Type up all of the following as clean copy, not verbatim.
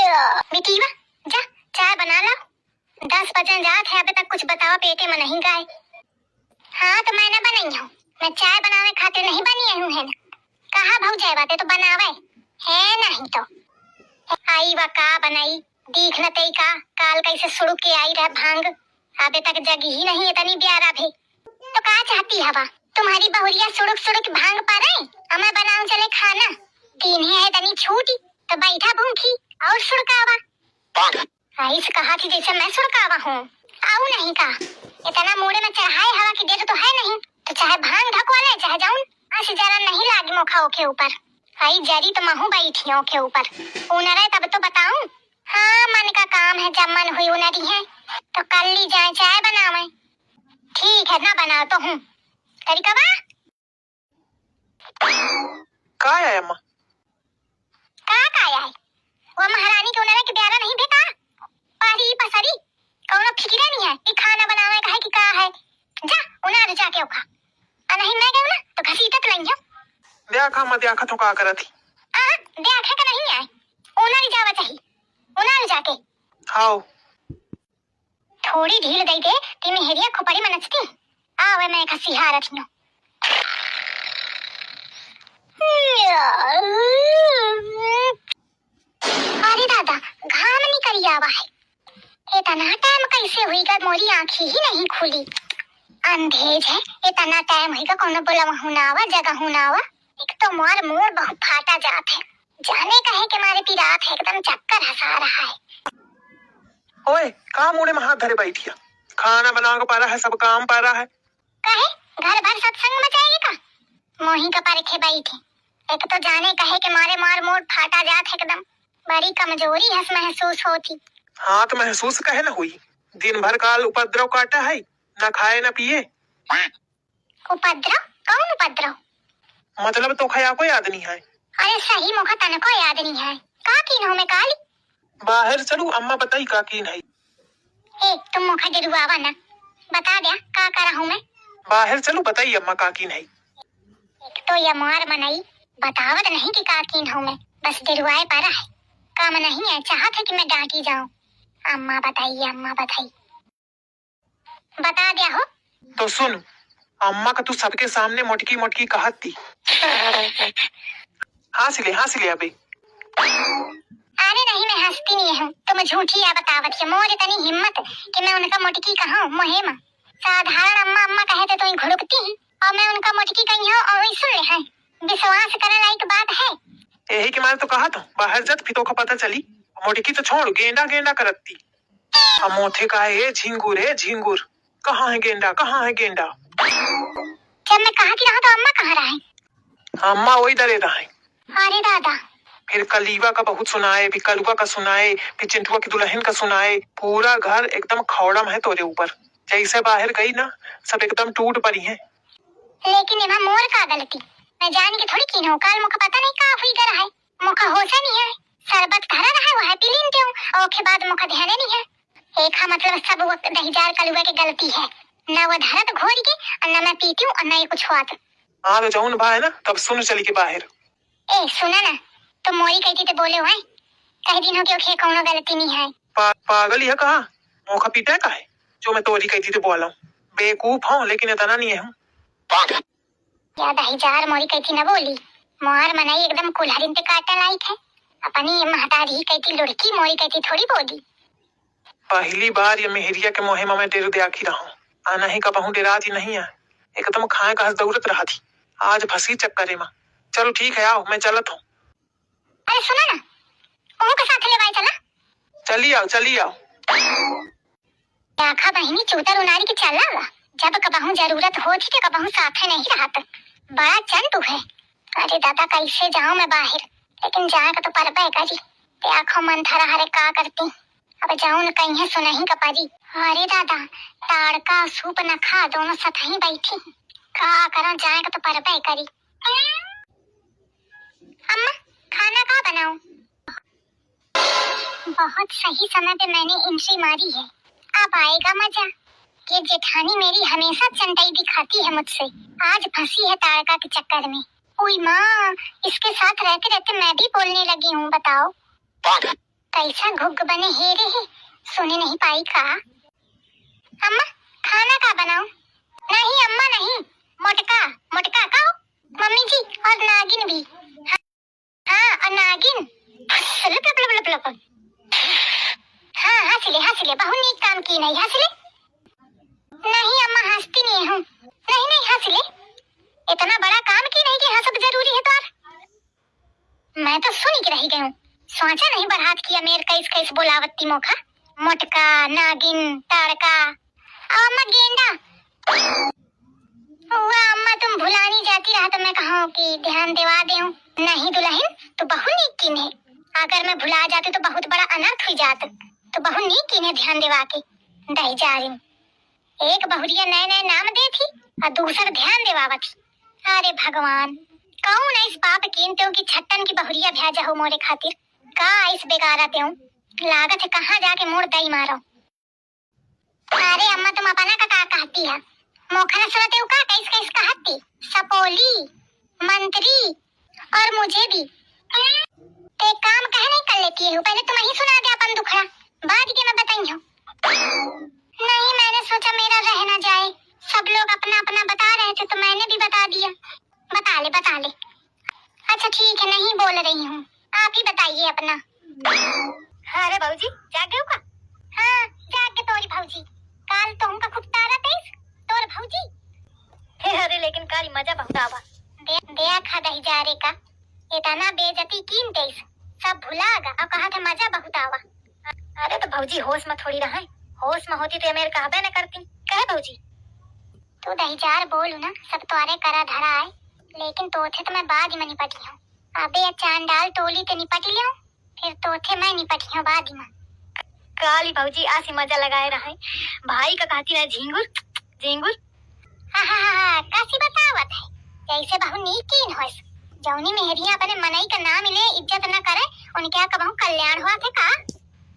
बिटिया जा चाय बना ला। 10 बजन जात है, अभी तक कुछ बतावा पेटे में नहीं गए। हाँ तो मैं ना बनाई हूँ, मैं चाय बनावे खातिर नहीं बनी हूँ है ना। कहा भाव जाए बातें तो बनावे है नहीं तो आई वा का बनाई दीख न तई का काल कैसे सुड़ के आई रह भांग, अभी तक जगी ही नहीं इतनी प्यारा भी तो का चाहती हवा तुम्हारी बहुरिया सुड़क सुड़क भांग पा रहे हमें बनाऊं चले खाना। दिन है इतनी छूटी तो बैठा भूखी और सुड़कावा आई से कहा थी जैसे मैं सुड़कावा हूँ आऊ नहीं का इतना मुड़े में चढ़ाए हवा की देर तो है नहीं तो चाहे भांग ढकवाले चाहे जाऊं आज जरा नहीं लागी मोखा ओके ऊपर आई जरी तो महू बैठी ओके ऊपर उनरे तब तो बताऊं। हाँ मन का काम है जब मन हुई उनरी है तो कल ली जाए चाय बनावे। ठीक है ना बनाओ तो हूँ तरीका का है अम्मा का है वो महारानी के उनरे के प्यारा नहीं बेटा पारी पसरी कौनो फिक्र नहीं है कि खाना बनावे का है कि का है। जा उनार जाके उखा नहीं मैं गई ना तो घसीटत लइयो देखा मत देखा तो का करत ही देखे का नहीं है उनार जावा चाहिए उनार जाके हाओ थोड़ी ढील दई दे कि मेहरिया खोपड़ी में नचती आवे मैं खसिहा रखियो। अरे दादा घाम नहीं करी आवा है इतना टाइम कैसे हुईगा मोरी आंखें ही नहीं खुली अंधेज है इतना टाइम होगा कौन बोला वहाँ ना आवा जगह ना आवा। एक तो मोर मोर बहुत फाटा जात है जाने का है कि मारे पिरात है एकदम चक्कर हंसा रहा है। ओए का मुड़े में हाथ धरे बैठिया खाना बना के पा रहा है सब काम पा रहा है कहे घर भर सत्संग मचाएगी का मोही का पारे खे बैठे एक तो जाने कहे कि मारे मार मोर फाटा जात है एकदम बड़ी कमजोरी हस महसूस होती। हाँ तो महसूस कहे न हुई दिन भर काल उपद्रव काटा है न खाए न पिए। उपद्रव कौन उपद्रव मतलब तो खया कोई याद नहीं है। अरे सही मुखा तनको याद नहीं है का कीन हो में काली बाहर चलू अम्मा बताई का कीन है। ए तुम मुखा जरुआवा ना बता दिया का करा हूँ मैं बाहर चलू बताई अम्मा का कीन है। एक तो ये मार मनाई बतावत नहीं कि का कीन हूँ मैं बस जरुआए पारा है काम नहीं है चाहत है कि मैं डांटी जाऊं। अम्मा बताइए अम्मा बताइए बता दिया हो तो सुन अम्मा का तू सबके सामने मोटकी मोटकी कहत थी हंस ले अबे। अरे नहीं मैं हंसती नहीं हूँ तुम झूठी या बतावत है मोर इतनी हिम्मत कि मैं उनका मोटकी कहूँ मोहेमा साधारण अम्मा अम्मा कहते तो घुड़कती ही और मैं उनका मोटकी कही हूँ और सुन ले है विश्वास करने लायक बात है। यही के मारे तो कहा था बाहर जत फिर तो का पता चली मोटकी तो छोड़ गेंडा गेंडा करती अब मोथे का है झिंगुर कहाँ है गेंडा कहाँ है गेंडा। जब मैं कहा कि रहा तो अम्मा कहाँ रहा है अम्मा वही डरे रहा है। अरे दादा फिर कलीवा का बहुत सुनाए फिर कलुआ का सुनाए फिर चिंटुआ की दुल्हन का सुनाए पूरा घर एकदम खौड़म है तोरे ऊपर जैसे बाहर गई ना सब एकदम टूट पड़ी है। लेकिन यहाँ मोर का गलती मैं जान के थोड़ी की हूँ कल मुझे पता नहीं का हुई कर है मुखा होशा नहीं है शरबत खरा रहा है वो है पी लीनते हूँ और के बाद मुखा ध्यान नहीं है एक मतलब सब वो दहीजार कलुआ की गलती है न वो धरत घोर के और न मैं पीती हूँ और न ये कुछ हुआ तो। हाँ तो जाऊन बा है ना तब सुन चली के बाहर। ए सुना ना तुम मोरी कहती तो बोले हुए कई दिन हो के ओखे कौनो गलती नहीं है। पागल है कहा मौका पीटा का है जो मैं तोरी कहती तो बोला बेवकूफ हूँ लेकिन इतना नहीं है हूँ या दहीजार मोरी कहती न बोली मोहर मनाई एकदम कुल्हाड़िन पे काटने लायक है अपनी ये महतारी कहती लुड़की मोरी कहती थोड़ी बोली। पहली बार ये मेहरिया के मोहिमा में डेर देखी रहा हूँ आना ही कबहू डेरात ही नहीं है एकदम खाए का दौड़त रहा थी आज फंसी चक्कर में। चलो ठीक है आओ मैं चलत हूँ। अरे सुना ना ओह के साथ ले भाई चला चली आओ आखा बहिनी चूतर उनारी के चला जब कबहू जरूरत होती तो कबहू साथे नहीं रहत बड़ा चंटू है। अरे दादा कैसे जाऊं मैं बाहर लेकिन जाए का तो परबा है काजी ते आंखों मन थरा हरे का करती अब जाऊं न कहीं है सुनही का पाजी। अरे दादा ताड़का सूप न खा दोनों साथ ही बैठी का करो जाए का तो परबा है करी। अम्मा खाना का बनाऊं बहुत सही समय पे मैंने एंट्री मारी है अब आएगा मजा। ये जेठानी मेरी हमेशा चंटाई दिखाती है मुझसे आज फंसी है ताड़का के चक्कर में। ओई माँ इसके साथ रहते रहते मैं भी बोलने लगी हूँ बताओ। कैसा घुग बने हेरे है, सुने नहीं पाई का। अम्मा खाना का बनाऊं? नहीं अम्मा नहीं, मोटका मोटका का हो? मम्मी जी और नागिन भी। हाँ और नागिन। लप लप लप लप लप। हाँ हंस ले बहुत नीक काम की नहीं, हंस ले। नहीं अम्मा हंसती नहीं हूँ, नहीं नहीं हंस ले। इतना बड़ा काम की नहीं कि हंसब जरूरी है तो। मैं तो सुनी के रही गई हूँ, सोचा नहीं बरहात किया मेरे कैस कैस बोलावती मोखा। मोटका नागिन तारका अम्मा गेंडा। वाह अम्मा तुम भुलानी जाती रहा तो मैं कहूँ कि ध्यान दिवा दे। नहीं दुल्हन तो बहुत नीक किन है, अगर मैं भुला जाती तो बहुत बड़ा अनर्थ हुई जात, तो बहुत नीक किन है ध्यान दिवा के दही जा रही। एक बहुरिया नए नए नाम दे थी और दूसर ध्यान दिवावत थी। अरे भगवान कौन इस पाप कीनते की छट्टन की बहुरिया भेजा हो मोरे खातिर, का इस बेगारा ते लागत है कहाँ जाके मोड़ दई मारो। अरे अम्मा तुम अपना का कहती है, मोखना सुनते हो का कैस कैस कहती, सपोली मंत्री और मुझे भी। ते काम कह नहीं कर लेती है, पहले तुम ही सुना दे अपन दुखड़ा, बाद के मैं बताई हूँ। नहीं मैंने सोचा मेरा रह ना जाए, सब लोग अपना अपना बता रहे थे तो मैंने भी बता दिया। बता ले। अच्छा ठीक है नहीं बोल रही हूँ, आप ही बताइए अपना। अरे भाऊजी जाग गए का? हाँ जाग गए तोरी भाऊजी, काल तो हमका खूब तारा तेज तोर भाऊजी। अरे लेकिन काली मजा बहुत आवा। देखा दही जा रे का इतना बेइज्जती कीन तेज सब भुलागा और कहा था मजा बहुत आवा। अरे तो भाऊजी होश में थोड़ी रहा, होश में होती तो मेरे कहबे न करती। कहे भाऊजी तू दही जार बोलू ना सब तोरे करा धरा है, लेकिन तोथे तो मैं बाद में निपटी हूँ। अबे चांडाल टोली ते निपटी लियो, फिर तोथे मैं निपटी हूँ बाद में। काली भाऊजी आसी मजा लगाए रहा है, भाई का कहती ना झिंगुर झिंगुर। हाँ कासी बतावत है, जैसे बहु नीक कीन होस, जौनी मेहरिया अपने मनई का नाम ले इज्जत न करे उनके कबहू कल्याण हुआ थे का,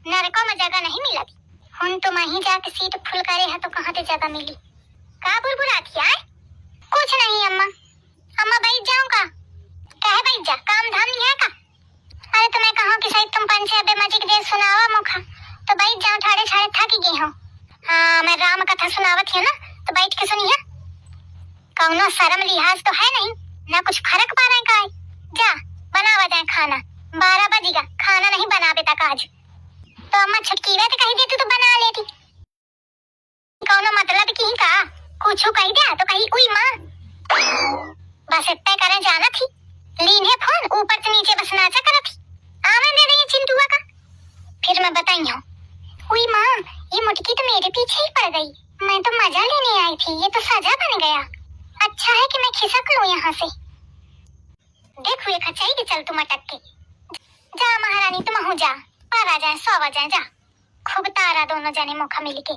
नरकों में जगह नहीं मिलती। हुन तो मैं ही जाके सीट फुल करे है तो कहाँ ते जगह मिली। का बुरबुराती है? कुछ नहीं अम्मा, अम्मा बैठ जाऊं का? कहे बैठ जा, काम धाम नहीं है का? अरे तो मैं कहूँ कि शायद तुम पंचे बेमजिक दे सुनावा मुखा, तो बैठ जाऊं, ठाड़े ठाड़े थक गई हूँ। हाँ मैं राम कथा सुनावत है ना तो बैठ के सुनिए, कौनो शर्म लिहाज तो है नहीं ना, कुछ फर्क पा रहे का है। जा बनावा जाए खाना, 12 बजेगा खाना नहीं बनावे तक आज। तो अम्मा छटकी वे कही देती तो बना लेती, कौनो मतलब की का कुछ कही दे तो कही उई माँ, बस इतना करे जाना थी, लीन है फोन ऊपर से नीचे बस नाचा करा थी, आवे दे रही चिंटुआ का। फिर मैं बताई हूँ उई माँ ये मुटकी तो मेरे पीछे ही पड़ गई, मैं तो मजा लेने आई थी, ये तो सजा बन गया। अच्छा है कि मैं खिसक लूं यहाँ से, देखो ये खचाई के चल तुम अटक के। जा महारानी तुम हो जा, पर आ जाए 100 आ जाए, जा खूब तारा दोनों जाने मौका मिल के।